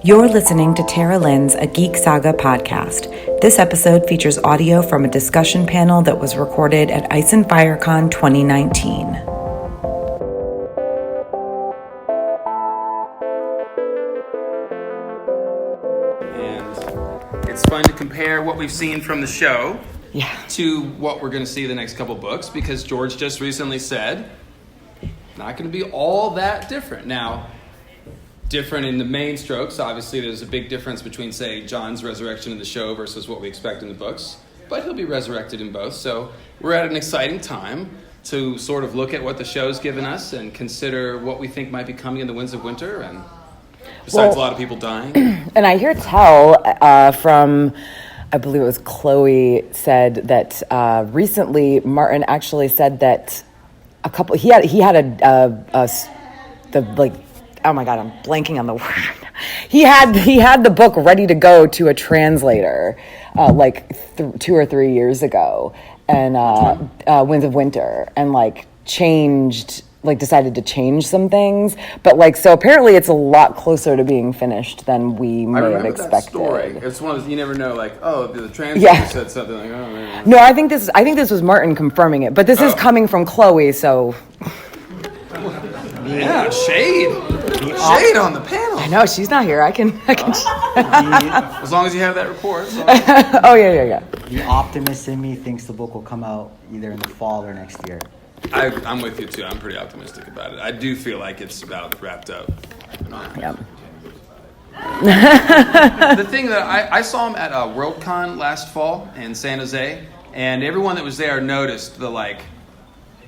You're listening to Tara Lynn's A Geek Saga podcast. This episode features audio from a discussion panel that was recorded at Ice and FireCon 2019. And it's fun to compare what we've seen from the show to what we're going to see the next couple books, because George just recently said, not going to be all that different. Now, different in the main strokes. Obviously, there's a big difference between, say, Jon's resurrection in the show versus what we expect in the books. But he'll be resurrected in both. So we're at an exciting time to sort of look at what the show's given us and consider what we think might be coming in the Winds of Winter. And besides a lot of people dying. And I hear tell from, I believe it was Chloe, said that recently Martin actually said that he had oh my God, I'm blanking on the word. He had the book ready to go to a translator, 2 or 3 years ago, and Winds of Winter, and decided to change some things, but so apparently it's a lot closer to being finished than we may have expected. That story. It's one of those, you never know, the translator said something like, oh man. No, I think this was Martin confirming it, but this is coming from Chloe, so. Yeah, shade on the panel. I know, she's not here. I can. As long as you have that report. Oh, yeah. The optimist in me thinks the book will come out either in the fall or next year. I'm with you, too. I'm pretty optimistic about it. I do feel like it's about wrapped up. Yeah. The thing that I saw him at Worldcon last fall in San Jose, and everyone that was there noticed the,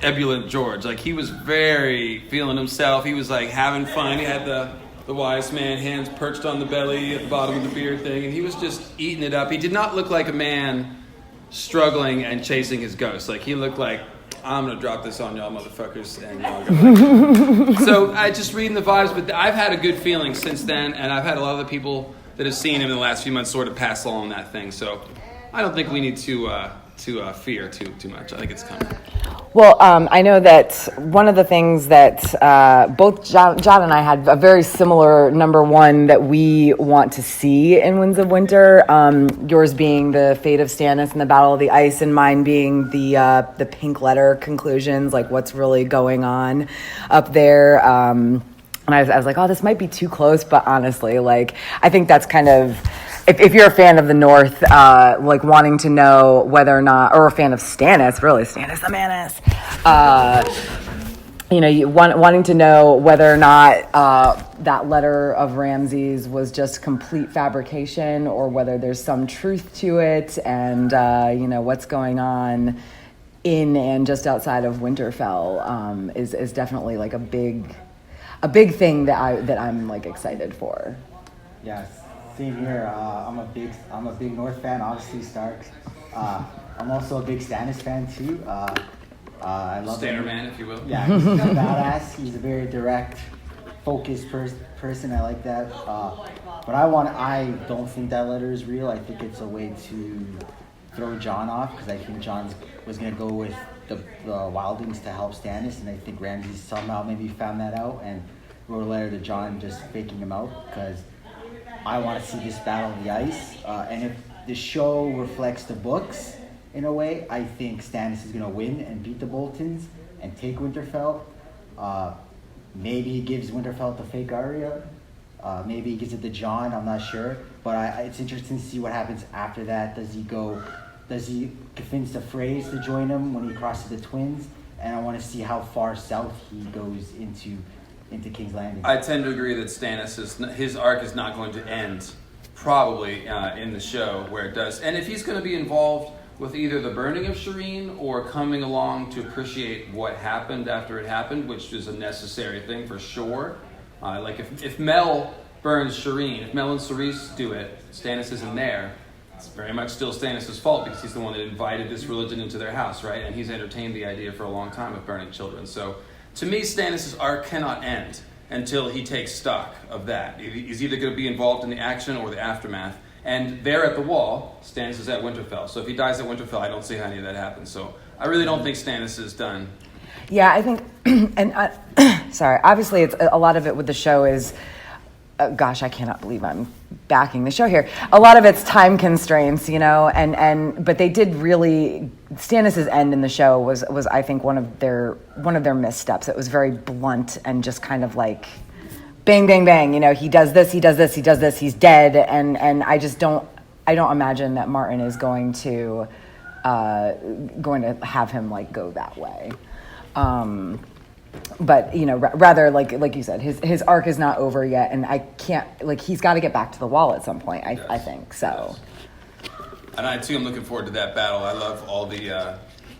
ebullient George. He was very feeling himself. He was having fun. He had the wise man hands perched on the belly at the bottom of the beard thing, and he was just eating it up. He did not look like a man struggling and chasing his ghost. He looked like, I'm gonna drop this on y'all motherfuckers, and y'all go. So I just reading the vibes, but I've had a good feeling since then, and I've had a lot of the people that have seen him in the last few months sort of pass along that thing. So I don't think we need to fear too much. I think it's coming. Well, I know that one of the things that both John and I had a very similar number one that we want to see in Winds of Winter. Yours being the fate of Stannis and the Battle of the Ice, and mine being the pink letter conclusions, what's really going on up there. And I was like, oh, this might be too close, but honestly, I think that's kind of. If you're a fan of the North, wanting to know whether or not, or a fan of Stannis, really, Stannis the Manus, wanting to know whether or not that letter of Ramsay's was just complete fabrication or whether there's some truth to it, and what's going on in and just outside of Winterfell is definitely a big thing that I'm excited for. Yes. Same here. I'm a big North fan, obviously Stark. I'm also a big Stannis fan too. I love Standard man, if you will. Yeah, he's a badass. He's a very direct, focused person. I like that. But I don't think that letter is real. I think it's a way to throw Jon off, because I think Jon was gonna go with the Wildlings to help Stannis, and I think Ramsay somehow maybe found that out and wrote a letter to Jon just faking him out, because I want to see this Battle of the Ice, and if the show reflects the books in a way, I think Stannis is going to win and beat the Boltons and take Winterfell. Maybe he gives Winterfell to fake Arya. Maybe he gives it to Jon. I'm not sure, but it's interesting to see what happens after that. Does he convince the Freys to join him when he crosses the Twins? And I want to see how far south he goes into King's Landing. I tend to agree that Stannis his arc is not going to end probably in the show where it does. And if he's going to be involved with either the burning of Shireen or coming along to appreciate what happened after it happened, which is a necessary thing for sure. If Mel burns Shireen, if Mel and Cersei do it, Stannis isn't there. It's very much still Stannis' fault, because he's the one that invited this religion into their house, right? And he's entertained the idea for a long time of burning children. So to me, Stannis' arc cannot end until he takes stock of that. He's either going to be involved in the action or the aftermath. And there at the Wall, Stannis is at Winterfell. So if he dies at Winterfell, I don't see how any of that happens. So I really don't think Stannis is done. Yeah, I think, and sorry, obviously it's a lot of it with the show is gosh, I cannot believe I'm backing the show here. A lot of it's time constraints, but they did really. Stannis's end in the show was I think one of their missteps. It was very blunt and just kind of like bang, bang, bang. He does this, he does this, he does this. He's dead, and I just don't imagine that Martin is going to have him like go that way. But rather like you said, his arc is not over yet, and I can't he's got to get back to the Wall at some point. I think so. And I too am looking forward to that battle. I love all the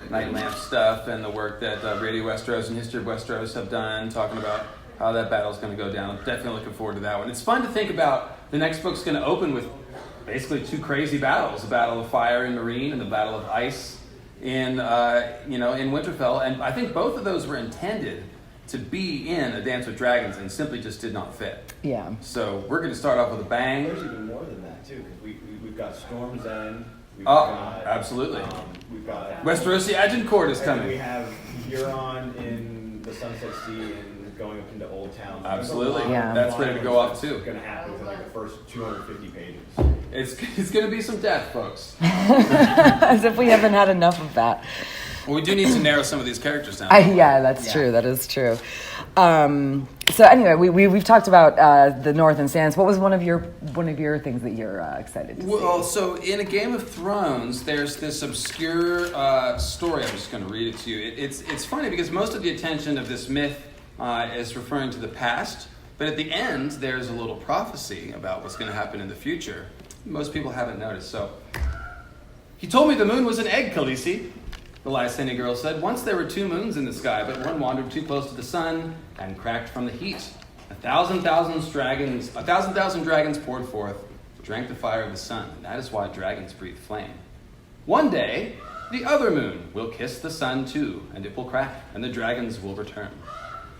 Night Lamp stuff and the work that Radio Westeros and History of Westeros have done, talking about how that battle is going to go down. I'm definitely looking forward to that one. It's fun to think about. The next book's going to open with basically two crazy battles: the Battle of Fire in Meereen and the Battle of Ice in Winterfell. And I think both of those were intended to be in A Dance with Dragons and simply just did not fit. Yeah. So we're going to start off with a bang. There's even more than that too, because we've got Storm's End. We've got, absolutely. We've got Westerosi Agincourt is coming. We have Euron in the Sunset Sea and going up into Old Town. Absolutely. Yeah. That's ready to go off too. It's going to happen within like the first 250 pages. It's going to be some death, folks. As if we haven't had enough of that. Well, we do need to narrow some of these characters down. That's true. That is true. So anyway, we've talked about the North and Sands. What was one of your things that you're excited to see? Well, so in A Game of Thrones, there's this obscure story. I'm just going to read it to you. It's funny because most of the attention of this myth is referring to the past, but at the end, there's a little prophecy about what's going to happen in the future. Most people haven't noticed. So, he told me the moon was an egg, Khaleesi, the Lyseni girl said. Once there were two moons in the sky, but one wandered too close to the sun and cracked from the heat. 1,000 dragons poured forth, drank the fire of the sun, and that is why dragons breathe flame. One day, the other moon will kiss the sun too, and it will crack, and the dragons will return.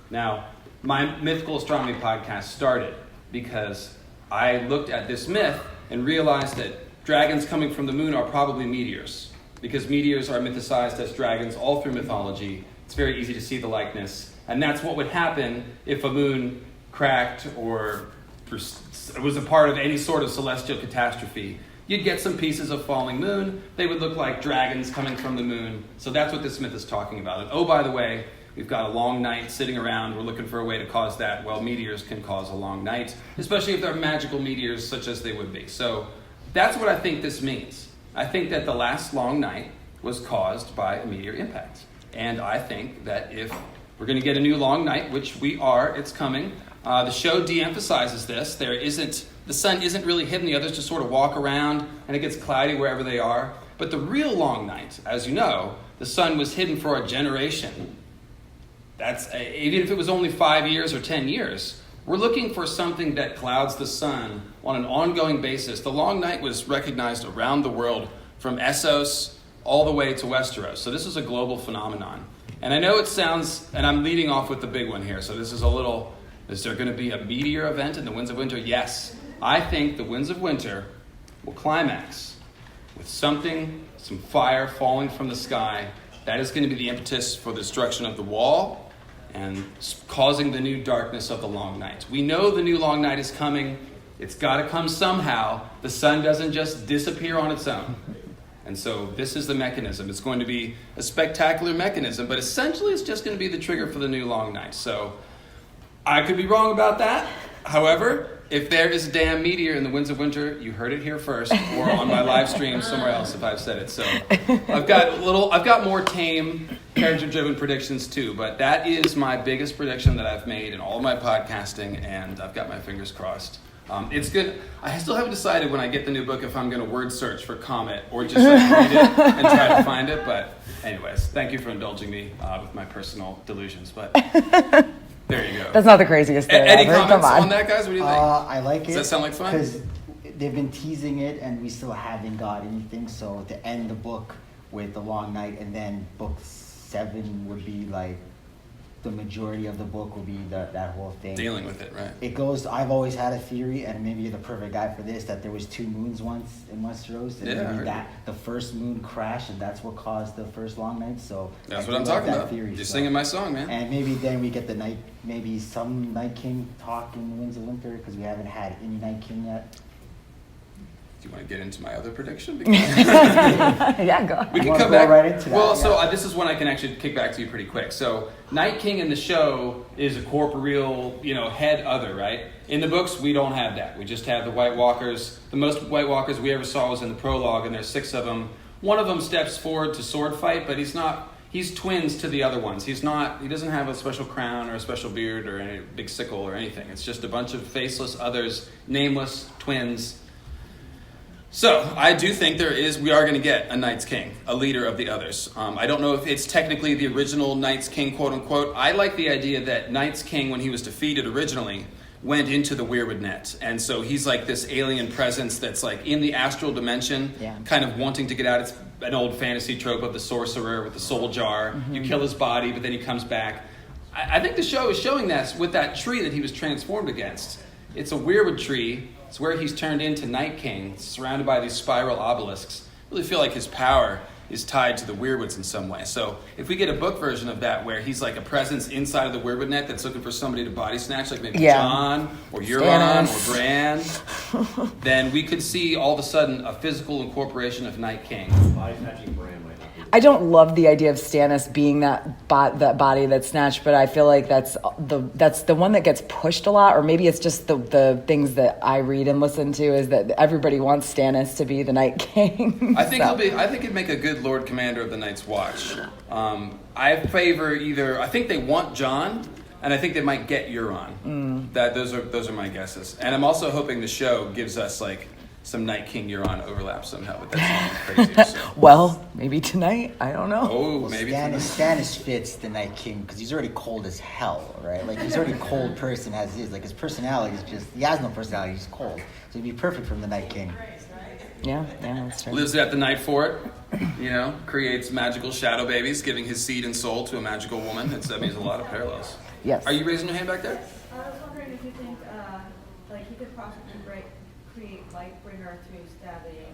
Now, my mythical astronomy podcast started because I looked at this myth and realized that dragons coming from the moon are probably meteors, because meteors are mythicized as dragons all through mythology. It's very easy to see the likeness, and that's what would happen if a moon cracked or was a part of any sort of celestial catastrophe. You'd get some pieces of falling moon. They would look like dragons coming from the moon. So that's what this myth is talking about. And oh, by the way, we've got a long night sitting around. We're looking for a way to cause that. Well, meteors can cause a long night, especially if they're magical meteors such as they would be. So that's what I think this means. I think that the last long night was caused by a meteor impact. And I think that if we're going to get a new long night, which we are, it's coming. The show de-emphasizes this. The sun isn't really hidden. The others just sort of walk around, and it gets cloudy wherever they are. But the real long night, as you know, the sun was hidden for a generation. Even if it was only 5 years or 10 years, we're looking for something that clouds the sun on an ongoing basis. The long night was recognized around the world, from Essos all the way to Westeros. So this is a global phenomenon. And I know it sounds, and I'm leading off with the big one here, so this is is there going to be a meteor event in the Winds of Winter? Yes. I think the Winds of Winter will climax with some fire falling from the sky. That is going to be the impetus for the destruction of the Wall and causing the new darkness of the long night. We know the new long night is coming. It's got to come somehow. The sun doesn't just disappear on its own. And so this is the mechanism. It's going to be a spectacular mechanism, but essentially it's just going to be the trigger for the new long night. So I could be wrong about that. However, if there is a damn meteor in the Winds of Winter, you heard it here first, or on my live stream somewhere else if I've said it. So I've got more tame, character-driven predictions too, but that is my biggest prediction that I've made in all of my podcasting, and I've got my fingers crossed. It's good. I still haven't decided when I get the new book if I'm going to word search for Comet or just read it and try to find it. But anyways, thank you for indulging me with my personal delusions. But there you go. That's not the craziest thing Any ever. comments on that, guys? What do you think? I like it. Does that sound like fun? Because they've been teasing it and we still haven't got anything. So to end the book with the long night and then book 7 would be like the majority of the book will be that whole thing. Dealing with it, right? It goes. I've always had a theory, and maybe you're the perfect guy for this. That there was 2 moons once in Westeros, and Yeah, I maybe heard that the first moon crashed, and that's what caused the first long night. So That's I what I'm do like talking that about. theory, You're so. singing my song, man. And maybe then we get the night, maybe some Night King talk in Winds of Winter because we haven't had any Night King yet. Do you want to get into my other prediction? Yeah, go ahead. We can wanna come go back. right into that, Well, yeah. so this is one I can actually kick back to you pretty quick. So, Night King in the show is a corporeal, head other, right? In the books, we don't have that. We just have the White Walkers. The most White Walkers we ever saw was in the prologue, and there's 6 of them. One of them steps forward to sword fight, but he's twins to the other ones. He doesn't have a special crown or a special beard or any big sickle or anything. It's just a bunch of faceless others, nameless twins. So, I do think we are going to get a Night's King, a leader of the others. I don't know if it's technically the original Night's King, quote unquote. I like the idea that Night's King, when he was defeated originally, went into the Weirwood Net. And so he's like this alien presence that's like in the astral dimension, kind of wanting to get out. It's an old fantasy trope of the sorcerer with the soul jar. Mm-hmm. You kill his body, but then he comes back. I think the show is showing that with that tree that he was transformed against. It's a Weirwood tree. It's where he's turned into Night King, surrounded by these spiral obelisks. I really feel like his power is tied to the Weirwoods in some way. So if we get a book version of that where he's like a presence inside of the Weirwood Net that's looking for somebody to body snatch, like maybe Jon or Euron or Bran, then we could see all of a sudden a physical incorporation of Night King. Body snatching Bran might not be. I don't love the idea of Stannis being that body that's snatched, but I feel like that's the one that gets pushed a lot, or maybe it's just the things that I read and listen to is that everybody wants Stannis to be the Night King. I think I think he'd make a good Lord Commander of the Night's Watch. I favor I think they want Jon, and I think they might get Euron. Those are my guesses, and I'm also hoping the show gives us like some Night King Euron overlap somehow, but that's crazy. So. Well, maybe tonight. I don't know. Oh, maybe Stannis fits the Night King because he's already cold as hell, right? Like he's already a cold person as is. Like his personality is he has no personality. He's cold, so he'd be perfect from the Night King. Yeah, that's true. Lives at the Night Fort, creates magical shadow babies, giving his seed and soul to a magical woman. That means a lot of parallels. Yes. Are you raising your hand back there? I was wondering if you think, he could possibly create Lightbringer through stabbing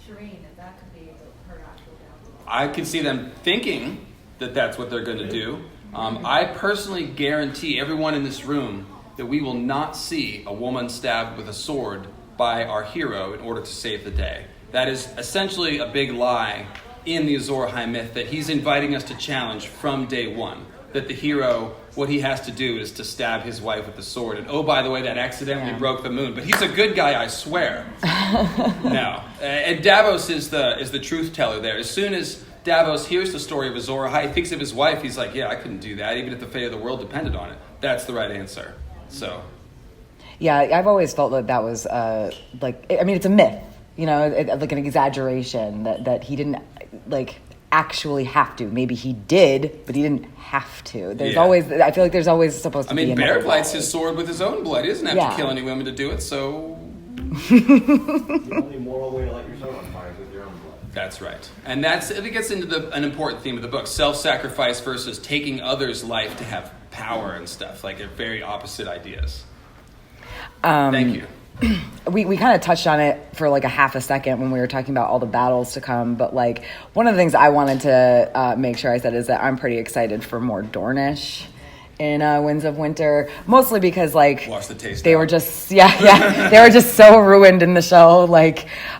Shireen, if that could be her actual downfall. I could see them thinking that that's what they're going to do. I personally guarantee everyone in this room that we will not see a woman stabbed with a sword by our hero in order to save the day. That is essentially a big lie in the Azor Ahai myth that he's inviting us to challenge from day one. That the hero, what he has to do is to stab his wife with the sword. And oh, by the way, that accidentally broke the moon. But he's a good guy, I swear. No. And Davos is the truth teller there. As soon as Davos hears the story of Azor Ahai, he thinks of his wife. He's like, yeah, I couldn't do that, even if the fate of the world depended on it. That's the right answer. So... Yeah, I've always felt that was it's a myth, like an exaggeration that he didn't actually have to. Maybe he did, but he didn't have to. I feel like there's always supposed to be. Beric lights his sword with his own blood. He doesn't have to kill any women to do it. So The only moral way to light your sword on fire is with your own blood. That's right, and it gets into an important theme of the book: self-sacrifice versus taking others' life to have power and stuff. Like they're very opposite ideas. Thank you. We kind of touched on it for like a half a second when we were talking about all the battles to come, but like one of the things I wanted to make sure I said is that I'm pretty excited for more Dornish in Winds of Winter, mostly because like Watch the taste they out. were just they were just so ruined in the show,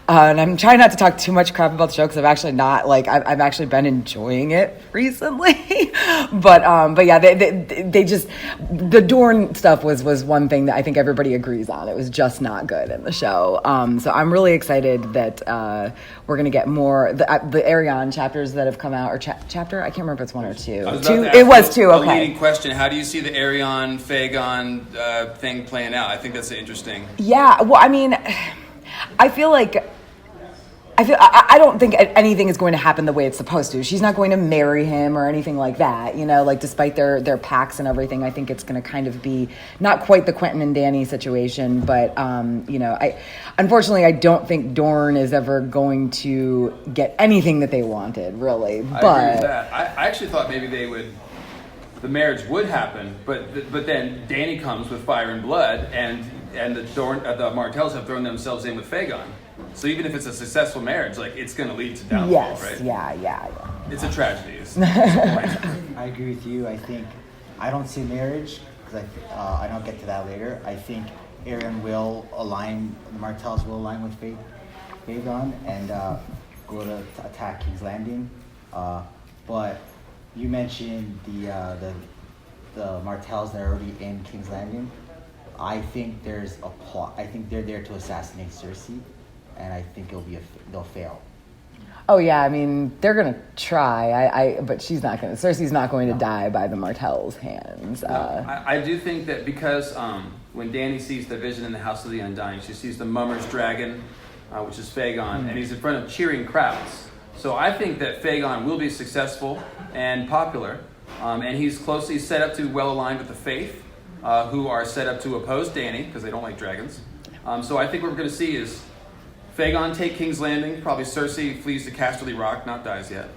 and I'm trying not to talk too much crap about the show because I've actually not I've actually been enjoying it recently, but yeah, they just the Dorne stuff was one thing that I think everybody agrees on. It was just not good in the show, so I'm really excited that we're gonna get more the Aegon chapters that have come out, or chapter, I can't remember if it's 1 or 2. I was about 2. to ask It was you 2. a Okay. leading question: how do you see the Aegon Phaegon thing playing out? I think that's interesting. Yeah, well, I mean, I don't think anything is going to happen the way it's supposed to. She's not going to marry him or anything like that, despite their pacts and everything. I think it's going to kind of be not quite the Quentin and Dany situation, but unfortunately I don't think Dorne is ever going to get anything that they wanted, really. I agree with that. I actually thought maybe they would the marriage would happen, but then Dany comes with fire and blood, and the Martells have thrown themselves in with Fagon. So even if it's a successful marriage, like it's going to lead to downfall, Yes, right? yeah. It's a tragedy. It's the point. I agree with you. I don't see marriage because and I'll get to that later. I think Aaron will align, the Martells will align with Fagon and go to attack King's Landing. But you mentioned the Martells that are already in King's Landing. I think there's a plot. I think they're there to assassinate Cersei, and I think they'll fail. Oh yeah, I mean they're gonna try. But she's not gonna. Cersei's not going to die by the Martells' hands. I do think that because when Dany sees the vision in the House of the Undying, she sees the Mummer's dragon, which is Fagon, and he's in front of cheering crowds. So I think that Fagon will be successful and popular, and he's closely set up to be well aligned with the Faith, who are set up to oppose Dany because they don't like dragons. So I think what we're going to see is Fagon take King's Landing, probably Cersei flees to Casterly Rock, not dies yet.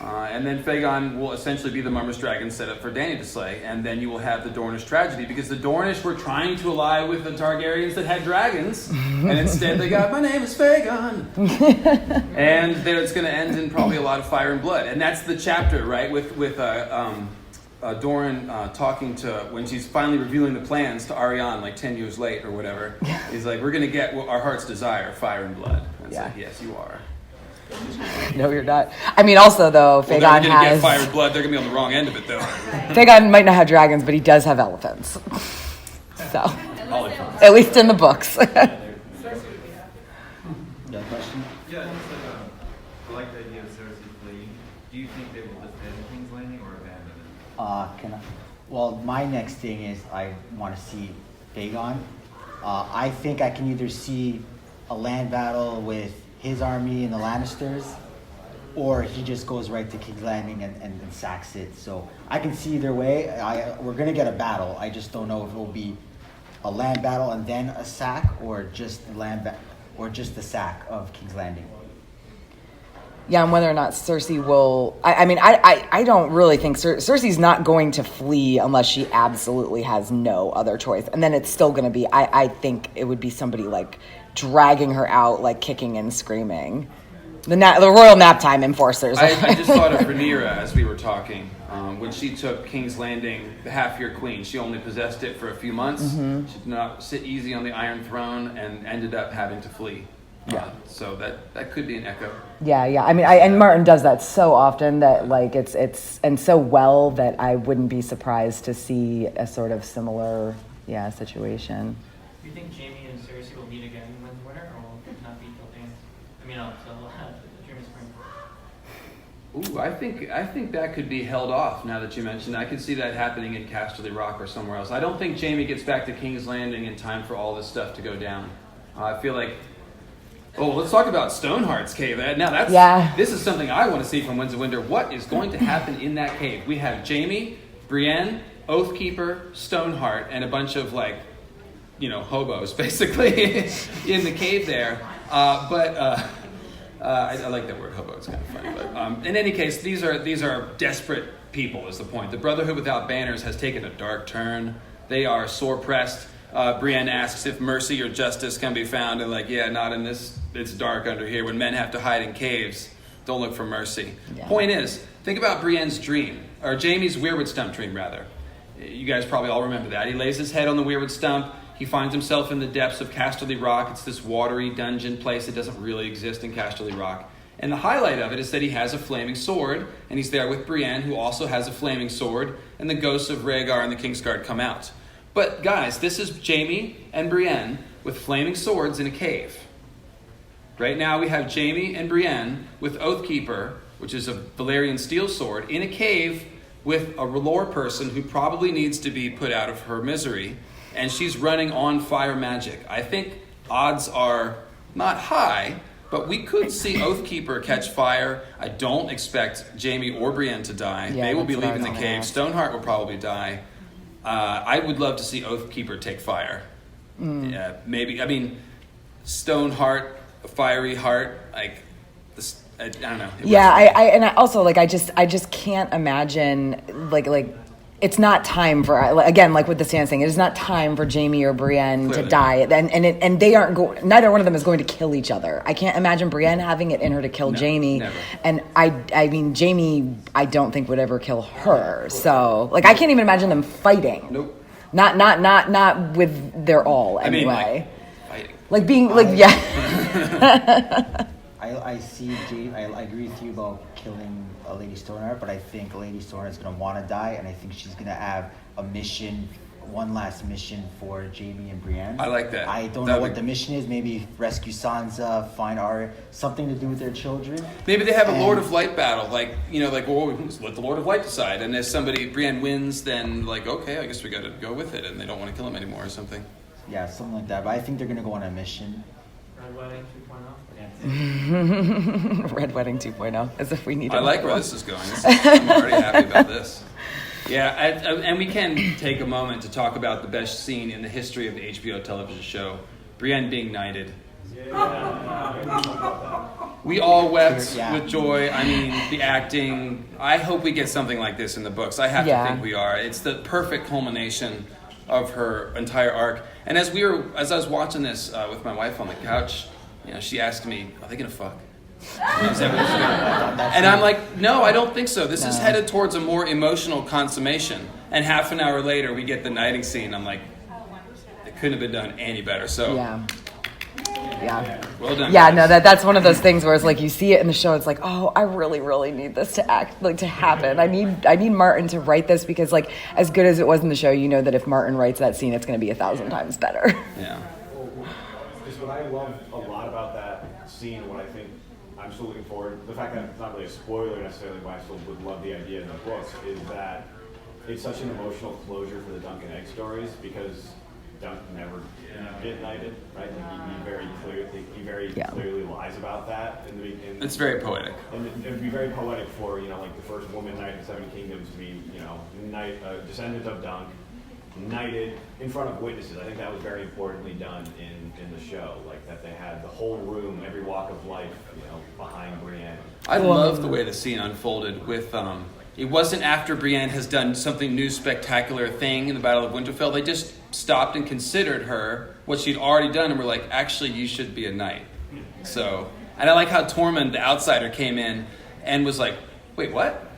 And then Fagon will essentially be the Mummer's dragon set up for Dany to slay, and then you will have the Dornish tragedy, because the Dornish were trying to ally with the Targaryens that had dragons, and instead they got, my name is Fagon! And it's going to end in probably a lot of fire and blood. And that's the chapter, right, with Doran talking to, when she's finally revealing the plans to Arianne like 10 years late or whatever. He's like, we're going to get what our heart's desire, fire and blood. And it's like, yes, you are. No, you're not. I mean, also though, Fagon they're gonna has get fire and blood. They're gonna be on the wrong end of it, though. Fagon might not have dragons, but he does have elephants. So, at least in the books. You got a question? Yeah, I like the idea of Cersei fleeing. Do you think they will defend King's Landing or abandon it? Well, my next thing is I want to see Fagon. I think I can either see a land battle with his army and the Lannisters, or he just goes right to King's Landing and sacks it. So I can see either way. We're going to get a battle. I just don't know if it will be a land battle and then a sack, or just the sack of King's Landing. Yeah, and whether or not Cersei will... I don't really think... Cersei's not going to flee unless she absolutely has no other choice. And then it's still going to be... I think it would be somebody, like, dragging her out, like, kicking and screaming. The royal nap time enforcers. I just thought of Rhaenyra as we were talking. When she took King's Landing, the half-year queen, she only possessed it for a few months. Mm-hmm. She did not sit easy on the Iron Throne and ended up having to flee. Yeah. So that could be an echo. Yeah. I mean, and Martin does that so often that, like, it's and so well that I wouldn't be surprised to see a sort of similar, situation. Do you think Jaime and Cersei will meet again in Winds of Winter, or will it not be till Dance? The Dream of Spring. Ooh, I think that could be held off now that you mentioned it. I could see that happening in Casterly Rock or somewhere else. I don't think Jaime gets back to King's Landing in time for all this stuff to go down. I feel like... Oh, let's talk about Stoneheart's cave. Now this is something I want to see from Winds of Winter. What is going to happen in that cave? We have Jaime, Brienne, Oathkeeper, Stoneheart, and a bunch of, like, hobos basically in the cave there. I like that word hobo. It's kind of funny. But in any case, these are desperate people. Is the point? The Brotherhood without banners has taken a dark turn. They are sore pressed. Brienne asks if mercy or justice can be found, and not in this. It's dark under here. When men have to hide in caves, don't look for mercy. Yeah. Point is, think about Brienne's dream, or Jaime's weirwood stump dream, rather. You guys probably all remember that. He lays his head on the weirwood stump. He finds himself in the depths of Casterly Rock. It's this watery dungeon place that doesn't really exist in Casterly Rock. And the highlight of it is that he has a flaming sword, and he's there with Brienne, who also has a flaming sword, and the ghosts of Rhaegar and the Kingsguard come out. But guys, this is Jaime and Brienne with flaming swords in a cave. Right now we have Jaime and Brienne with Oathkeeper, which is a Valyrian steel sword, in a cave with a lore person who probably needs to be put out of her misery, and she's running on fire magic. I think odds are not high, but we could see Oathkeeper catch fire. I don't expect Jaime or Brienne to die. They will be leaving the cave. Stoneheart will probably die. I would love to see Oathkeeper take fire. Maybe. I mean, Stoneheart, fiery heart. Like, I don't know. I also I just can't imagine like it's not time for, again, like with the Sand thing, it is not time for Jaime or Brienne to Clearly. die, and they aren't neither one of them is going to kill each other. I can't imagine Brienne having it in her to kill No, Jaime, never. and I mean Jaime, I don't think would ever kill her. So like I can't even imagine them fighting. Nope. Not with their all I mean, anyway. fighting. Like being like yeah. I see. I agree with you about killing Lady Stoneheart, but I think Lady Stoneheart's gonna want to die, and I think she's gonna have a mission, one last mission for Jaime and Brienne. I like that. I don't That know would- what the mission is. Maybe rescue Sansa, find Arya, something to do with their children. Maybe they have a And- Lord of Light battle, like, well, let the Lord of Light decide. And if Brienne wins, then like, okay, I guess we got to go with it, and they don't want to kill him anymore or something. Yeah, something like that. But I think they're gonna go on a mission. Red Wedding 2.0. Red Wedding 2.0, as if we need. I like where this is going. I'm already happy about this. Yeah, and we can take a moment to talk about the best scene in the history of the HBO television show, Brienne being knighted. We all wept Yeah. with joy. I mean, the acting. I hope we get something like this in the books. I have Yeah. to think we are. It's the perfect culmination of her entire arc. And as I was watching this with my wife on the couch, she asked me, "Are they gonna fuck?" Is that what it's gonna- And I'm like, no, I don't think so. This is headed towards a more emotional consummation. And half an hour later, we get the knighting scene. I'm like, it couldn't have been done any better. So, Yeah. well done. Yeah, guys. no, that's one of those things where it's like you see it in the show, it's like, oh, I really, really need this to to happen. I need Martin to write this because like as good as it was in the show, you know that if Martin writes that scene, it's going to be 1,000 times better. Yeah. Just what I love a lot about that scene, what I think I'm still looking forward, the fact that it's not really a spoiler necessarily, but I still would love the idea in the books, is that it's such an emotional closure for the Dunk and Egg stories because Dunk never get knighted, right? Like he very clearly lies about that. It's very poetic. And it'd be very poetic for, like the first woman knight in Seven Kingdoms to be, descendant of Dunk, knighted in front of witnesses. I think that was very importantly done in the show, like that they had the whole room, every walk of life, behind Brienne. I love the way the scene unfolded with, it wasn't after Brienne has done something new, spectacular thing in the Battle of Winterfell. They just stopped and considered her, what she'd already done, and were like, actually, you should be a knight. So, and I like how Tormund, the outsider, came in and was like, wait, what?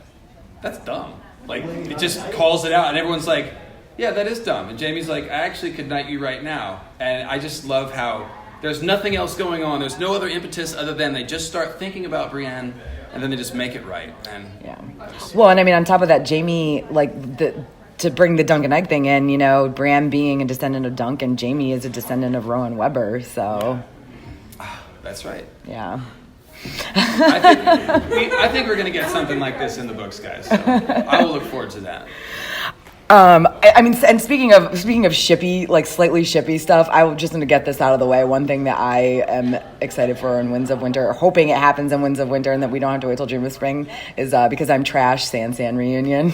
That's dumb. Like, it just calls it out, and everyone's like, yeah, that is dumb. And Jaime's like, I actually could knight you right now. And I just love how there's nothing else going on. There's no other impetus other than they just start thinking about Brienne, and then they just make it right. And Yeah. Well, and I mean, on top of that, Jaime, to bring the Dunk and Egg thing in, Bran being a descendant of Dunk and Jaime is a descendant of Rowan Weber. So, that's right. yeah. I think we're going to get something like this in the books, guys. So I will look forward to that. I mean, and speaking of shippy, like slightly shippy stuff, I just want to get this out of the way. One thing that I am excited for in Winds of Winter, or hoping it happens in Winds of Winter, and that we don't have to wait till Dream of Spring, is because I'm trash Sansan reunion.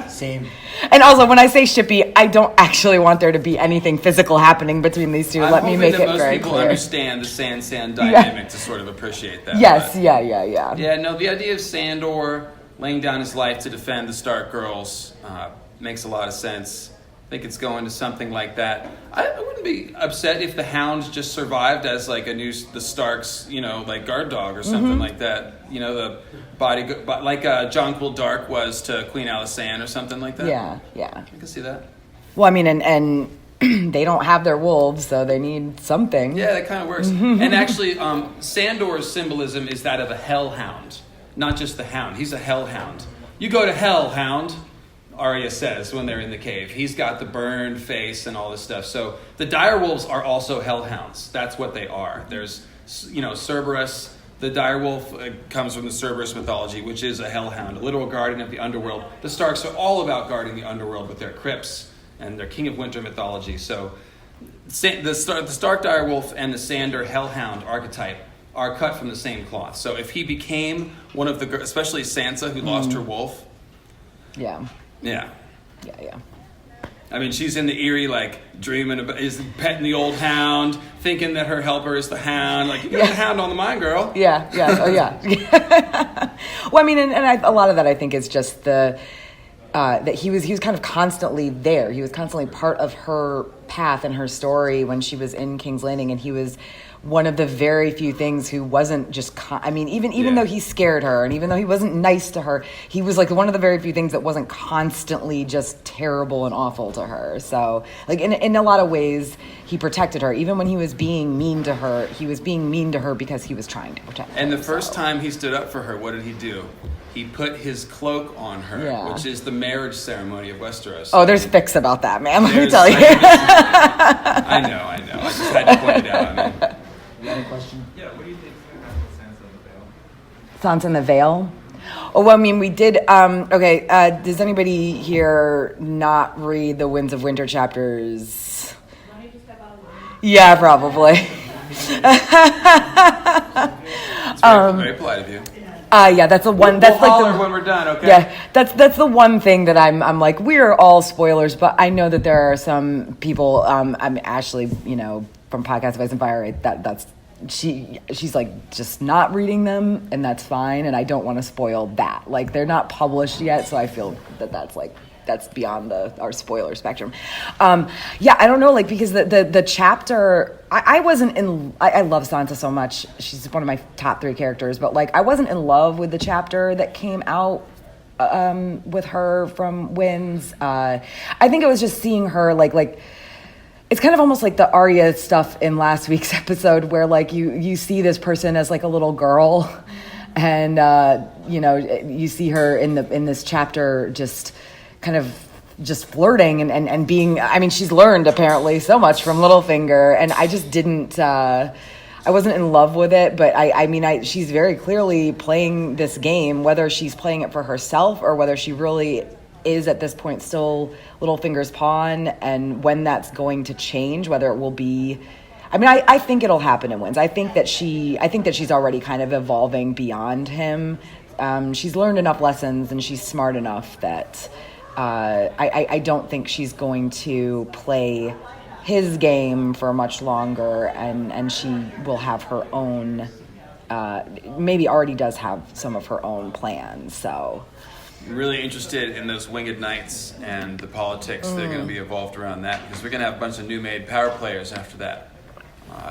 Same. And also, when I say shippy, I don't actually want there to be anything physical happening between these two. Let me make it very most people clear. understand the Sand dynamic to sort of appreciate that. Yes, but- yeah. Yeah, no, the idea of Sandor laying down his life to defend the Stark girls makes a lot of sense. I think it's going to something like that. I wouldn't be upset if the Hound just survived as like the Starks, like guard dog or something like that. The body, like Jon Quill Dark was to Queen Alysanne or something like that. Yeah. I can see that. Well, I mean, and they don't have their wolves, so they need something. Yeah, that kind of works. And actually, Sandor's symbolism is that of a hellhound, not just the hound. He's a hellhound. You go to hell, hound, Arya says when they're in the cave. He's got the burned face and all this stuff. So the direwolves are also hellhounds. That's what they are. There's, Cerberus. The direwolf comes from the Cerberus mythology, which is a hellhound, a literal guardian of the underworld. The Starks are all about guarding the underworld with their crypts and their King of Winter mythology. So the Stark direwolf and the Sandor hellhound archetype are cut from the same cloth. So if he became one of the, especially Sansa, who lost her wolf. Yeah. Yeah. Yeah. I mean, she's in the Eyrie, dreaming about, is petting the old hound, thinking that her helper is the hound. You got the hound on the mind, girl. Yeah. Oh, yeah. Well, I mean, and a lot of that, I think, is just that he was kind of constantly there. He was constantly part of her path and her story when she was in King's Landing, and he was one of the very few things who wasn't just even though he scared her and even though he wasn't nice to her, he was like one of the very few things that wasn't constantly just terrible and awful to her. So like in a lot of ways he protected her. Even when he was being mean to her, he was being mean to her because he was trying to protect her. And the first time he stood up for her, what did he do? He put his cloak on her, which is the marriage ceremony of Westeros. Oh, there's fics about that, man. Let me tell you. I know. I just had to point it out. You got a question? Yeah, what do you think is going to happen with Sansa in the Vale? Sansa in the Vale? Oh, well, I mean, we did, does anybody here not read the Winds of Winter chapters? Why don't you just step out of the room? Yeah, probably. It's very polite of you. Yeah, that's the one. That's we'll like holler when we're done, okay? Yeah, that's the one thing that I'm like, we're all spoilers, but I know that there are some people. I'm Ashley, from Podcast Advice and Fire. That's she's like just not reading them, and that's fine. And I don't want to spoil that. Like they're not published yet, so I feel that's beyond our spoiler spectrum. Yeah, I don't know, like because the chapter, I wasn't in. I love Sansa so much. She's one of my top 3 characters, but like I wasn't in love with the chapter that came out with her from Winds. I think it was just seeing her like. It's kind of almost like the Arya stuff in last week's episode where like you see this person as like a little girl and you see her in this chapter just kind of just flirting and being, I mean, she's learned apparently so much from Littlefinger, and I just didn't I wasn't in love with it, but I mean she's very clearly playing this game, whether she's playing it for herself or whether she really is at this point still Littlefinger's pawn, and when that's going to change, whether it will be, I mean, I think it'll happen in Winds. I think that she's already kind of evolving beyond him. She's learned enough lessons and she's smart enough that I don't think she's going to play his game for much longer, and she will have her own, maybe already does have some of her own plans, so... Really interested in those winged knights and the politics that are going to be evolved around that, because we're going to have a bunch of new made power players after that.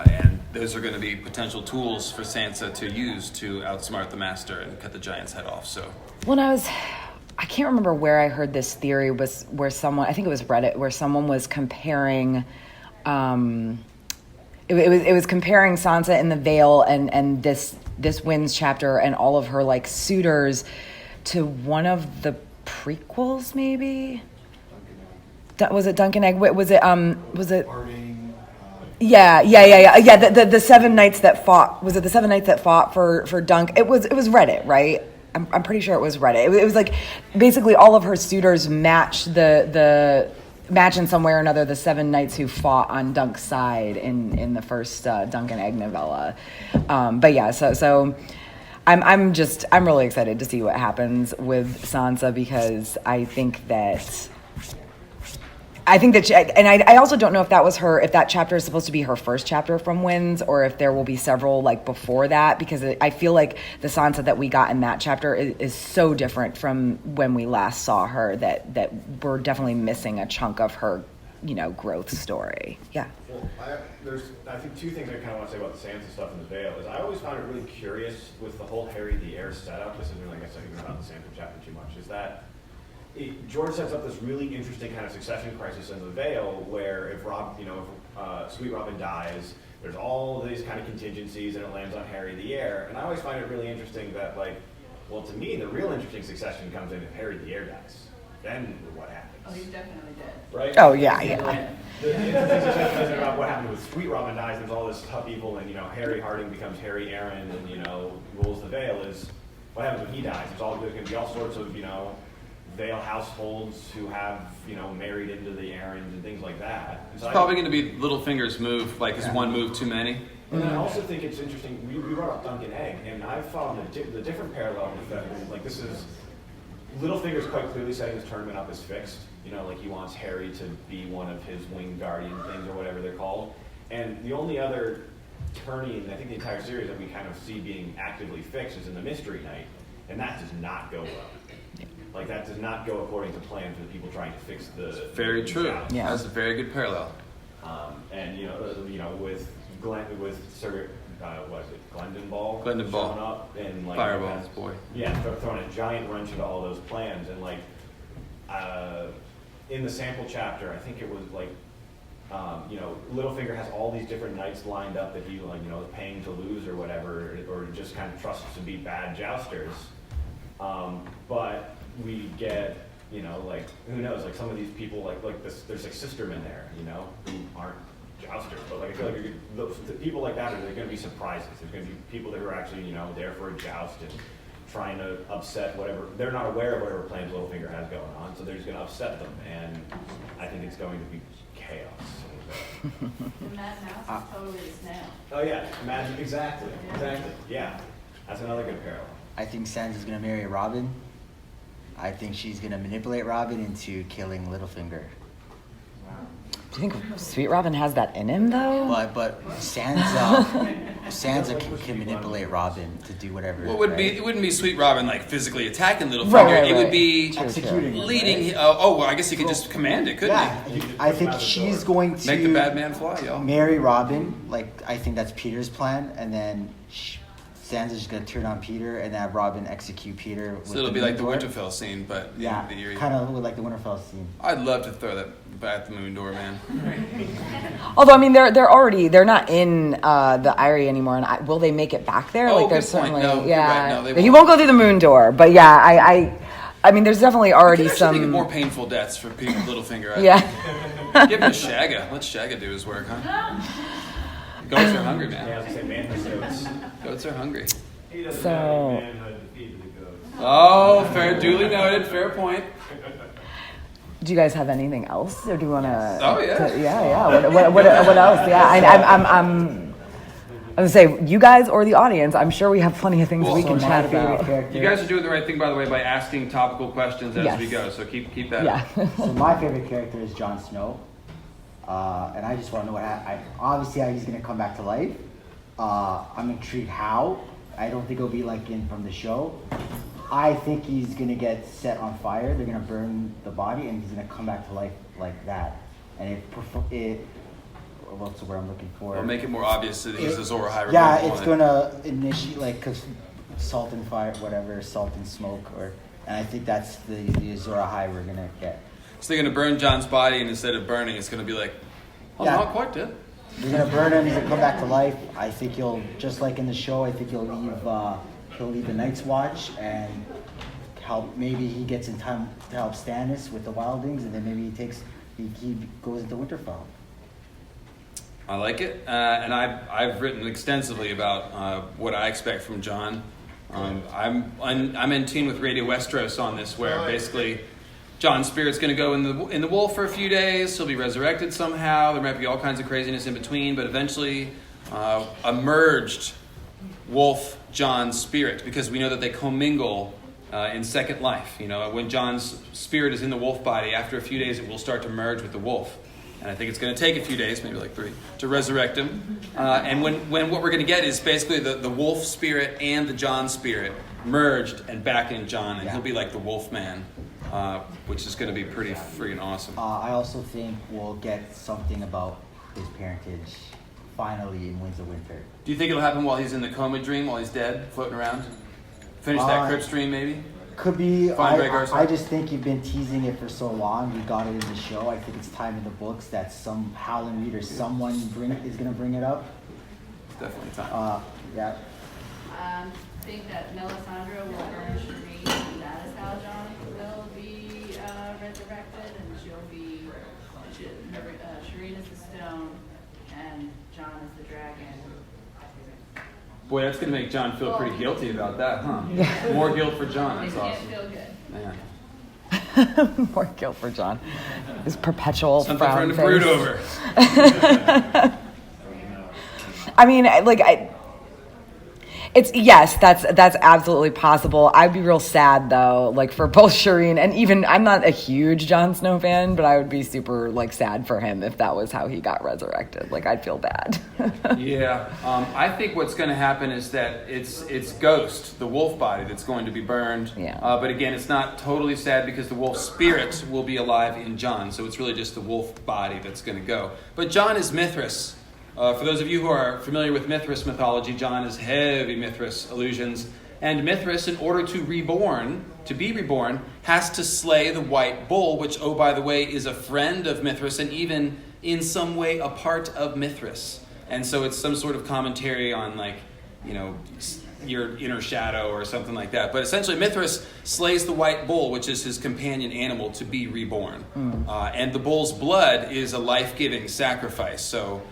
And those are going to be potential tools for Sansa to use to outsmart the Master and cut the giant's head off. So, when I can't remember where I heard this theory, was where someone, I think it was Reddit, where someone was comparing, it was comparing Sansa in the Vale and this Winds chapter and all of her like suitors to one of the prequels, maybe. Was it Duncan Egg? Was it? Yeah. The 7 knights that fought. Was it the 7 knights that fought for Dunk? It was Reddit, right? I'm pretty sure it was Reddit. It was like basically all of her suitors match match in some way or another the 7 knights who fought on Dunk's side in the first Duncan Egg novella. But yeah, so. I'm really excited to see what happens with Sansa, because I think that she, and I also don't know if that chapter is supposed to be her first chapter from Winds, or if there will be several like before that, because I feel like the Sansa that we got in that chapter is so different from when we last saw her that we're definitely missing a chunk of her, growth story. Yeah. Well, there's I think 2 things I kind of want to say about the Sansa stuff in the Vale. Is I always found it really curious with the whole Harry the Heir setup. This isn't really, I guess, even about the Sansa chapter too much. Is that George sets up this really interesting kind of succession crisis in the Vale, where if Sweet Robin dies, there's all these kind of contingencies, and it lands on Harry the Heir. And I always find it really interesting that, like, well, to me, the real interesting succession comes in if Harry the Heir dies. Then what happens? Oh, he's definitely dead. Right? Oh yeah. The interesting situation isn't about what happened with Sweet Robin dies. There's all this tough evil, and Harry Harding becomes Harry Aaron, and rules the Vale. Is what happens when he dies? There's going to be all sorts of Vale households who have married into the Aarons and things like that. It's probably going to be Littlefinger's move, like his one move too many. And then I also think it's interesting. We brought up Duncan Egg, and I've found the different parallel with that. Like this is Littlefinger's quite clearly setting his tournament up as fixed. Like he wants Harry to be one of his winged guardian things or whatever they're called. And the only other turning, I think the entire series that we kind of see being actively fixed is in the Mystery Knight, and that does not go well. Like that does not go according to plan for the people trying to fix the. Very true. challenge. Yeah. That's a very good parallel. And with Glenn, with Sir, what is it, Glendon Ball? Glendon Ball. Showing up and like. Fireball's boy. Yeah, throwing a giant wrench into all those plans, and like, in the sample chapter, I think it was like, Littlefinger has all these different knights lined up that he is paying to lose or whatever, or just kind of trusts to be bad jousters. But we get, like, who knows, like some of these people, like this, there's like sistermen there, who aren't jousters, but like I feel like the people like that are going to be surprises. There's going to be people that are actually, there for a joust and trying to upset whatever, they're not aware of whatever plans Littlefinger has going on, so they're just going to upset them, and I think it's going to be chaos. The Mad Mouse is totally a snail. Oh yeah, imagine, exactly, yeah. That's another good parallel. I think Sansa's gonna marry Robin. I think she's gonna manipulate Robin into killing Littlefinger. Do you think Sweet Robin has that in him, though? But Sansa can manipulate Robin to do whatever. Well, it wouldn't be Sweet Robin like physically attacking Littlefinger. Right. It would be Executing leading. Well, I guess he could just command it, couldn't he? I think she's going to Make the bad man fly, y'all. marry Robin. Like I think that's Peter's plan, and then Sansa's just gonna turn on Peter, and have Robin execute Peter. So it'll be like the Winterfell scene, but Yeah, in the Eyrie. kind of like the Winterfell scene. I'd love to throw that at the moon door, man. Although, I mean, they're not in the Eyrie anymore, and will they make it back there? Oh, like, there's good point. certainly, No, you're yeah. right. No, they He won't. won't go through the moon door, but yeah, I mean, there's definitely already I can think of some. more painful deaths for people, Littlefinger. Yeah. Give him a Shagga. Let Shagga do his work, huh? Goats are hungry, man. Yeah, I was gonna say manhood goats. Goats are hungry. He doesn't So- have any manhood to feed the goats. Oh, fair, duly noted. Fair point. Do you guys have anything else, or do you want to? Oh, yeah. Yeah. What else? Yeah, I'm gonna say you guys or the audience. I'm sure we have plenty of things Well, we so can my chat favorite about. character. You guys are doing the right thing, by the way, by asking topical questions as Yes. we go. So keep that Yeah. up. So my favorite character is Jon Snow, and I just want to know obviously how he's gonna come back to life. I'm intrigued how. I don't think it'll be like from the show. I think he's gonna get set on fire. They're gonna burn the body, and he's gonna come back to life like that. And what's the word I'm looking for? We'll make it more obvious that he's a Azor Ahai. Yeah, removal it's on it. gonna initiate cause salt and fire, whatever, salt and smoke, and I think that's the Azor Ahai we're gonna get. So they're going to burn John's body, and instead of burning, it's going to be like, oh, Yeah. not quite dead. They're gonna burn him. He's gonna come back to life. I think he'll, just like in the show, I think he'll leave the Night's Watch and help. Maybe he gets in time to help Stannis with the Wildlings, and then maybe he goes into Winterfell. I like it, and I've written extensively about what I expect from John. I'm in tune with Radio Westeros on this, where basically John's spirit's going to go in the wolf for a few days. He'll be resurrected somehow. There might be all kinds of craziness in between, but eventually a merged wolf John spirit, because we know that they commingle in Second Life. When John's spirit is in the wolf body, after a few days it will start to merge with the wolf. And I think it's going to take a few days, maybe like 3, to resurrect him. And when what we're going to get is basically the wolf spirit and the John spirit merged and back in John, and he'll be like the wolf man, which is going to be pretty freaking awesome. I also think we'll get something about his parentage finally in Winds of Winter. Do you think it'll happen while he's in the coma dream, while he's dead, floating around? Finish that crypt stream, maybe? Could be. Find Rhaegar's I heart. just think you've been teasing it for so long. We got it in the show. I think it's time in the books that some Howland reader, someone is going to bring it up. It's definitely time. Yeah. I think that Melisandre will burn Shireen, and that is how Jon will be resurrected, and Shireen is the stone, and Jon is the dragon. Boy, that's going to make John feel pretty guilty about that, huh? More guilt for John. It That's can't awesome. feel good. Man. More guilt for John. His perpetual Something for frown him to brood face. over. I mean, Yes, that's absolutely possible. I'd be real sad though, like for both Shireen and even I'm not a huge Jon Snow fan, but I would be super like sad for him if that was how he got resurrected. Like I'd feel bad. Yeah, I think what's going to happen is that it's Ghost, the wolf body, that's going to be burned. Yeah. But again, it's not totally sad because the wolf spirit will be alive in Jon, so it's really just the wolf body that's going to go. But Jon is Mithras. For those of you who are familiar with Mithras mythology, Jon is heavy Mithras allusions. And Mithras, in order to be reborn, has to slay the white bull, which, oh, by the way, is a friend of Mithras and even in some way a part of Mithras. And so it's some sort of commentary on, like, you know, your inner shadow or something like that. But essentially, Mithras slays the white bull, which is his companion animal, to be reborn. And the bull's blood is a life-giving sacrifice. So,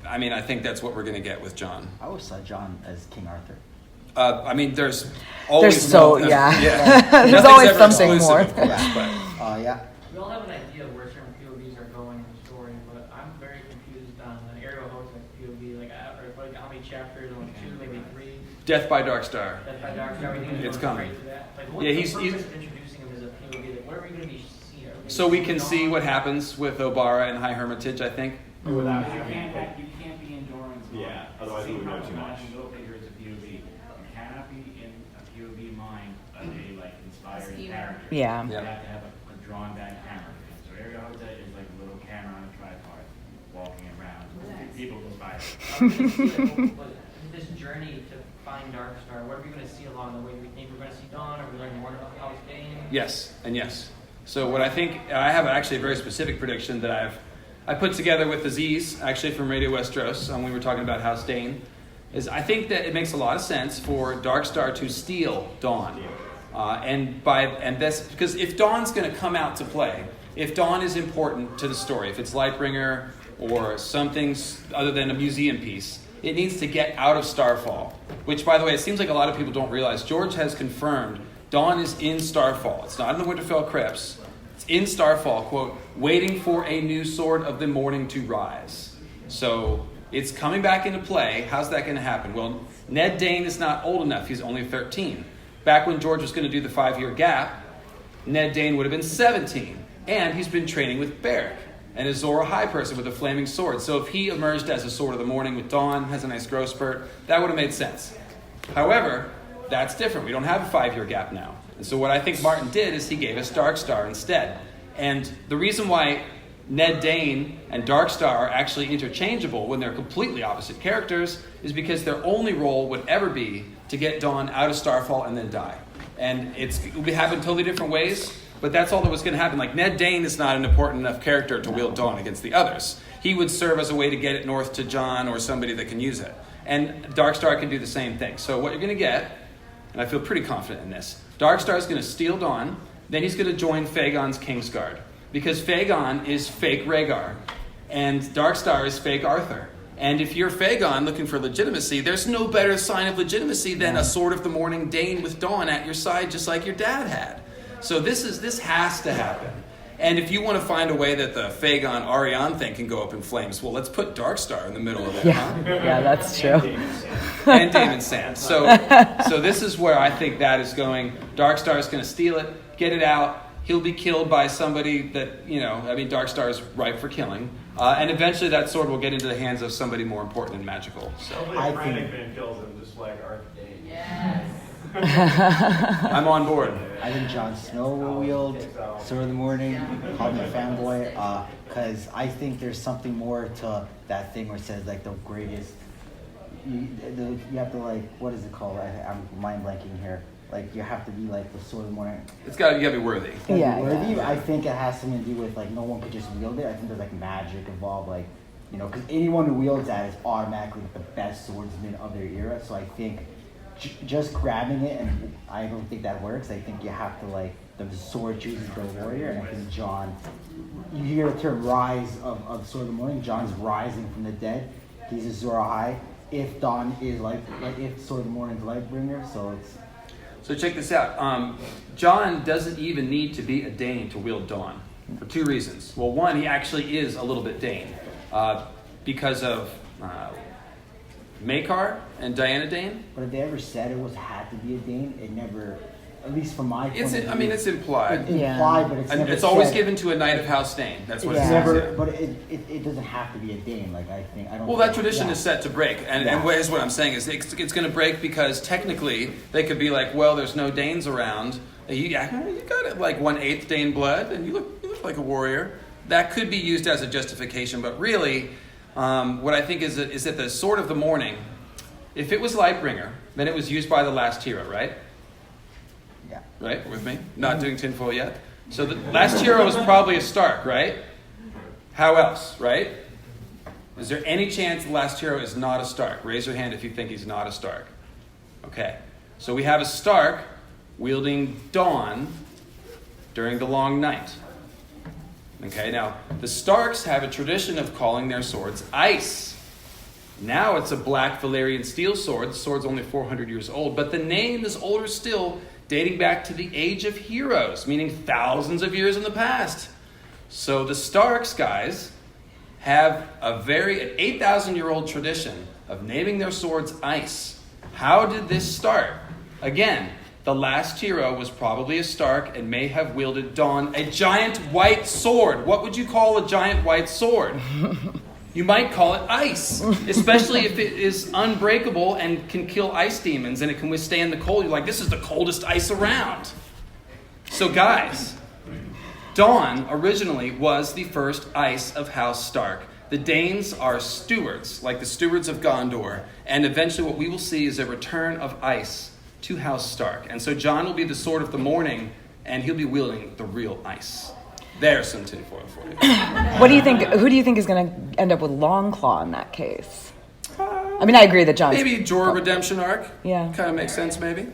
I mean, I think that's what we're going to get with Jon. I always saw Jon as King Arthur. I mean, there's always There's so more, yeah. Nothing's There's always ever something exclusive, more. of course, but Yeah. We all have an idea of where certain POVs are going in the story, but I'm very confused on the Ariel Hotep POV. Like how many chapters? Only 2, maybe 3. Death by Dark Star. Death by Dark Star. It's coming. Like, what's Yeah, the he's purpose of introducing him as a POV? Like, what are we going to be seeing? So we can see what happens with Obara and High Hermitage, I think. Without You having can't be in Doran's mind. Yeah, otherwise we would know too much. Go figure it's a POV. You cannot be in a POV mind of a like inspired Schema. character. Yeah. You Yeah. have to have a drawn down camera. So Ariel Hotep is like a little camera on a tripod walking around. People inspired. This journey to find Darkstar, what are we going to see along the way? Do we think we're going to see Dawn, or are we learning more about House Dane? Yes, and yes. So what I think, I have actually a very specific prediction that I put together with Aziz, actually from Radio Westeros, when we were talking about House Dane, is I think that it makes a lot of sense for Darkstar to steal Dawn. Because if Dawn's going to come out to play, if Dawn is important to the story, if it's Lightbringer or something other than a museum piece, it needs to get out of Starfall. Which, by the way, it seems like a lot of people don't realize. George has confirmed Dawn is in Starfall. It's not in the Winterfell Crypts. It's in Starfall, quote, waiting for a new sword of the morning to rise. So it's coming back into play. How's that going to happen? Well, Ned Dane is not old enough. He's only 13. Back when George was going to do the 5-year gap, Ned Dane would have been 17. And he's been training with Beric, an Azor Ahai person with a flaming sword. So if he emerged as a Sword of the Morning with Dawn, has a nice growth spurt, that would have made sense. However, that's different. We don't have a 5-year gap now. And so what I think Martin did is he gave us Darkstar instead. And the reason why Ned Dane and Darkstar are actually interchangeable when they're completely opposite characters is because their only role would ever be to get Dawn out of Starfall and then die. And it will be happen totally different ways, but that's all that was going to happen. Like, Ned Dane is not an important enough character to wield Dawn against the others. He would serve as a way to get it north to Jon or somebody that can use it. And Darkstar can do the same thing. So what you're going to get, and I feel pretty confident in this, Darkstar is going to steal Dawn, then he's going to join Fagon's Kingsguard. Because Fagon is fake Rhaegar, and Darkstar is fake Arthur. And if you're Fagon looking for legitimacy, there's no better sign of legitimacy than a Sword of the Morning Dane with Dawn at your side, just like your dad had. So this has to happen. And if you want to find a way that the Fagon Arianne thing can go up in flames, well, let's put Darkstar in the middle of it. Yeah, Huh? yeah, that's true. And Daemon Sand. So this is where I think that is going. Darkstar is going to steal it, get it out. He'll be killed by somebody that, Darkstar is ripe for killing. And eventually that sword will get into the hands of somebody more important and magical. So Hopefully Frantic Man kills him just like Arthur Dane. Yes. I'm on board. I think Jon Snow will wield Sword of the Morning. Call me a fanboy. Because I think there's something more to that thing where it says, like, the greatest. You have to, like, what is it called? I'm mind blanking here. Like, you have to be like the Sword of the Morning. You gotta be worthy. It's gotta Yeah, be worthy. yeah. I think it has something to do with, like, no one could just wield it. I think there's, like, magic involved, like, because anyone who wields that is automatically the best swordsman of their era. So I think just grabbing it, and I don't think that works. I think you have to, like, the sword chooses the warrior, and I think Jon, you hear the term rise of Sword of the Morning. Jon's rising from the dead. He's a Azor Ahai. If Dawn is like if Sword of the Morning's Lightbringer, so it's. So check this out. Jon doesn't even need to be a Dane to wield Dawn for 2 reasons. Well, one, he actually is a little bit Dane because of Maekar and Diana Dane. But if they ever said it had to be a Dane, it never, at least from my point of view. I mean, it's implied. It's implied, but it's never It's always said. given to a Knight of House Dane. That's what It's it never, says. but it doesn't have to be a Dane. Like I don't. Well, that think- tradition yeah. is set to break, and Yeah. here's what I'm saying is it's going to break because technically they could be like, well, there's no Danes around. You got it like 1/8 Dane blood, and you look like a warrior. That could be used as a justification, but really, what I think is that the Sword of the Morning, if it was Lightbringer, then it was used by the last hero, right? Yeah. Right, with me? Not doing tinfoil yet. So the last hero was probably a Stark, right? How else, right? Is there any chance the last hero is not a Stark? Raise your hand if you think he's not a Stark. Okay. So we have a Stark wielding Dawn during the Long Night. Okay, now the Starks have a tradition of calling their swords ice. Now it's a black Valyrian steel sword. The sword's only 400 years old, but the name is older still, dating back to the Age of Heroes, meaning thousands of years in the past. So the Starks, guys, have an 8,000-year-old tradition of naming their swords ice. How did this start? Again, the last hero was probably a Stark and may have wielded Dawn, a giant white sword. What would you call a giant white sword? You might call it ice, especially if it is unbreakable and can kill ice demons and it can withstand the cold. You're like, this is the coldest ice around. So guys, Dawn originally was the first ice of House Stark. The Danes are stewards, like the stewards of Gondor, and eventually what we will see is a return of ice to House Stark. And so Jon will be the Sword of the Morning, and he'll be wielding the real ice. There's some tinfoil for you. What do you think? Who do you think is going to end up with Longclaw in that case? I mean, I agree that Jon's... Maybe Jorah redemption arc. Yeah. Kind of makes sense, maybe.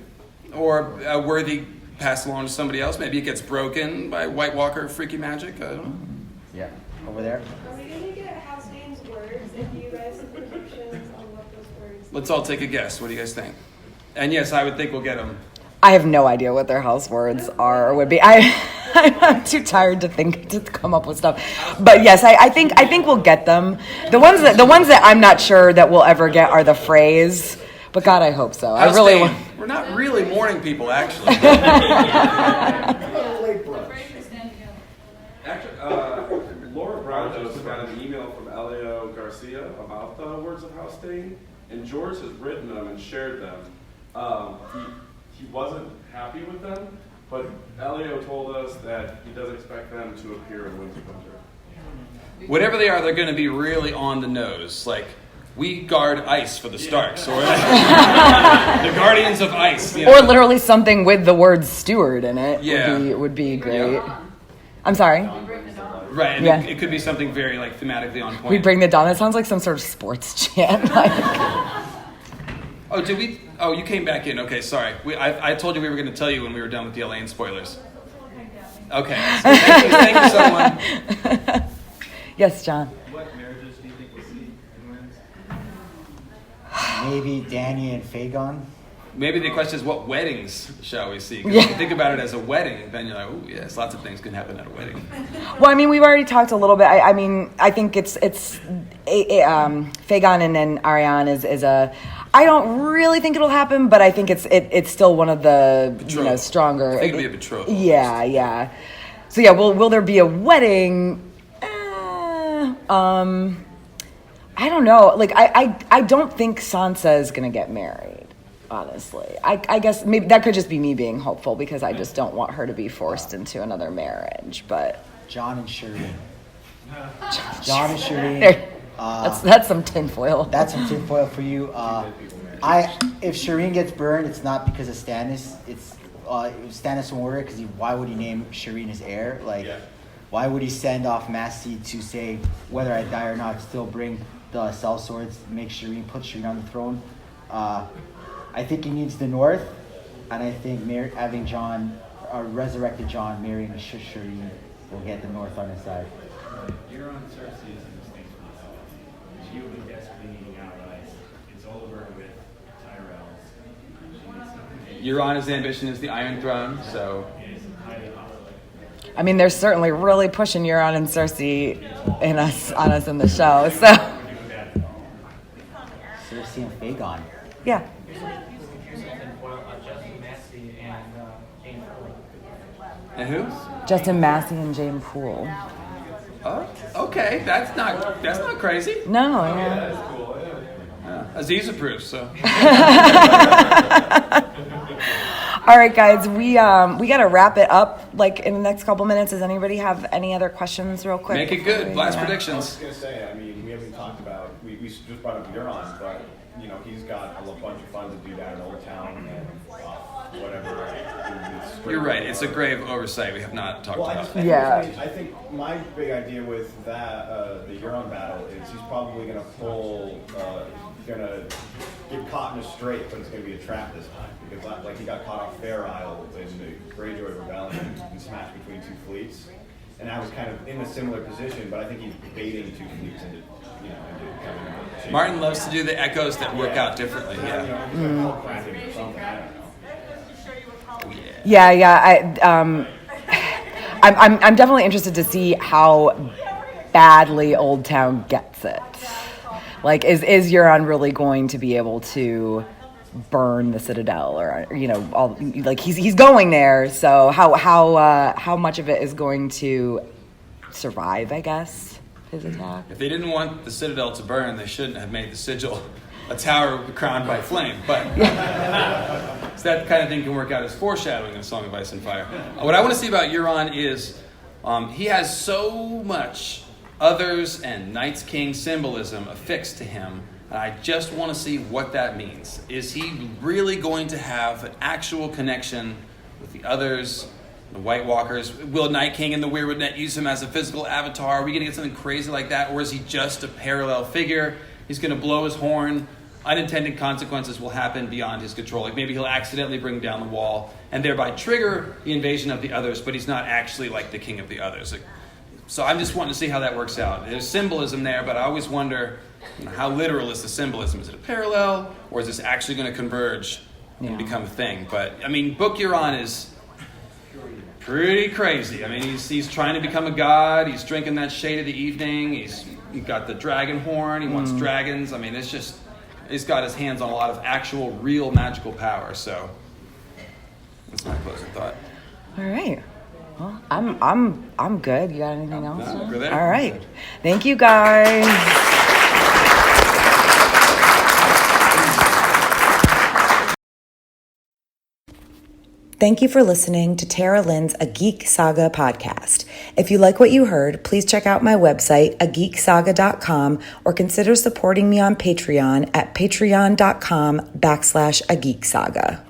Or a worthy passed along to somebody else. Maybe it gets broken by White Walker freaky magic. I don't know. Yeah. Over there. Are we going to get House Dane's words if you guys have predictions on what those words Let's all take a guess. What do you guys think? And yes, I would think we'll get them. I have no idea what their house words are or would be. I'm too tired to come up with stuff. But yes, I think we'll get them. The ones that I'm not sure that we'll ever get are the phrase. But God, I hope so. I really want. We're not really morning people, actually. Actually, Laura Brown just got an email from Elio Garcia about the words of House Dane, and George has written them and shared them. He wasn't happy with them, but Elio told us that he does expect them to appear in Winds of Winter. Whatever they are, they're going to be really on the nose. Like, we guard ice for the Starks, or the Guardians of Ice. You know? Or literally something with the word steward in it. Yeah. Would be great. I'm sorry. Right, and Yeah. it could be something very like thematically on point. We bring the dawn. That sounds like some sort of sports chant. Oh, did we? Oh, you came back in. Okay, sorry. I told you we were going to tell you when we were done with the Elaine spoilers. Okay. Thank you, someone. Yes, John. What marriages do you think we'll see in Winds? Maybe Dany and Fagon. Maybe the question is, what weddings shall we see? 'Cause Yeah. if you think about it as a wedding, then you're like, oh, yes, lots of things can happen at a wedding. Well, I mean, we've already talked a little bit. I mean, I think it's Fagon and then Ariane is a. I don't really think it'll happen, but I think it's still one of the Betrothal. stronger. I think it'll be a betrothal. Yeah. So yeah, will there be a wedding? I don't know. Like I don't think Sansa is gonna get married. Honestly, I guess maybe that could just be me being hopeful because I just don't want her to be forced into another marriage. But Jon and Shireen. Jon and Shireen. there, that's some tinfoil. That's some tinfoil for you. If Shireen gets burned, it's not because of Stannis. It's Stannis won't worry because why would he name Shireen his heir? Like, why would he send off Massey to say whether I die or not, still bring the sellswords, make Shireen, put Shireen on the throne? I think he needs the North, and I think having Jon, resurrected Jon, marrying Shireen will get the North on his side. You're on Cersei is a mistake for myself. She will be desperately needing allies. It's over with Tyrells. She needs something. Euron's ambition is the Iron Throne, so It is highly possible. I mean, they're certainly really pushing Euron and Cersei on us in the show. So Cersei Cersei and Fagon. Yeah. Here's something foil, Justin Massey and James Poole. And who? Justin Massey and Jane Poole. Oh, okay. That's not crazy. No, yeah. That's cool. Aziz approves. So. All right, guys, we got to wrap it up like in the next couple minutes. Does anybody have any other questions real quick? Make it good. Blast I was predictions. going to say, I mean, we haven't talked about, we just brought up Euron, but, you know, he's got a bunch of fun to do down in Old Town and whatever. You're right. It's a grave oversight we have not talked about. I think my big idea with that, the Euron battle, is he's probably going to going to get caught in a strait, but it's going to be a trap this time. Because like he got caught off Fair Isle in the Greyjoy Rebellion and smashed between two fleets. And I was kind of in a similar position, but I think he's baiting two fleets into coming out. Martin loves to do the echoes that work out differently. Yeah. I'm definitely interested to see how badly Old Town gets it. Like, is Euron really going to be able to burn the Citadel, or all like he's going there? So how much of it is going to survive? I guess his attack. If they didn't want the Citadel to burn, they shouldn't have made the sigil a tower crowned by flame. But so that kind of thing can work out as foreshadowing in A Song of Ice and Fire. What I want to see about Euron is he has so much others and Night's King symbolism affixed to him. And I just want to see what that means. Is he really going to have an actual connection with the others, the White Walkers? Will Night King and the Weirwood Net use him as a physical avatar? Are we going to get something crazy like that? Or is he just a parallel figure? He's going to blow his horn. Unintended consequences will happen beyond his control. Like maybe he'll accidentally bring down the wall and thereby trigger the invasion of the others, but he's not actually like the king of the others. So I'm just wanting to see how that works out. There's symbolism there, but I always wonder, how literal is the symbolism? Is it a parallel, or is this actually going to converge and become a thing? But, I mean, Book Euron is pretty crazy. I mean, he's trying to become a god. He's drinking that shade of the evening. He's got the dragon horn. He wants dragons. I mean, he's got his hands on a lot of actual, real magical power. So that's my closing thought. All right. Well, I'm good. You got anything else? No, we're there. All right. Thank you, guys. Thank you for listening to Tara Lynne's A Geek Saga podcast. If you like what you heard, please check out my website, ageeksaga.com, or consider supporting me on Patreon at patreon.com/ageeksaga.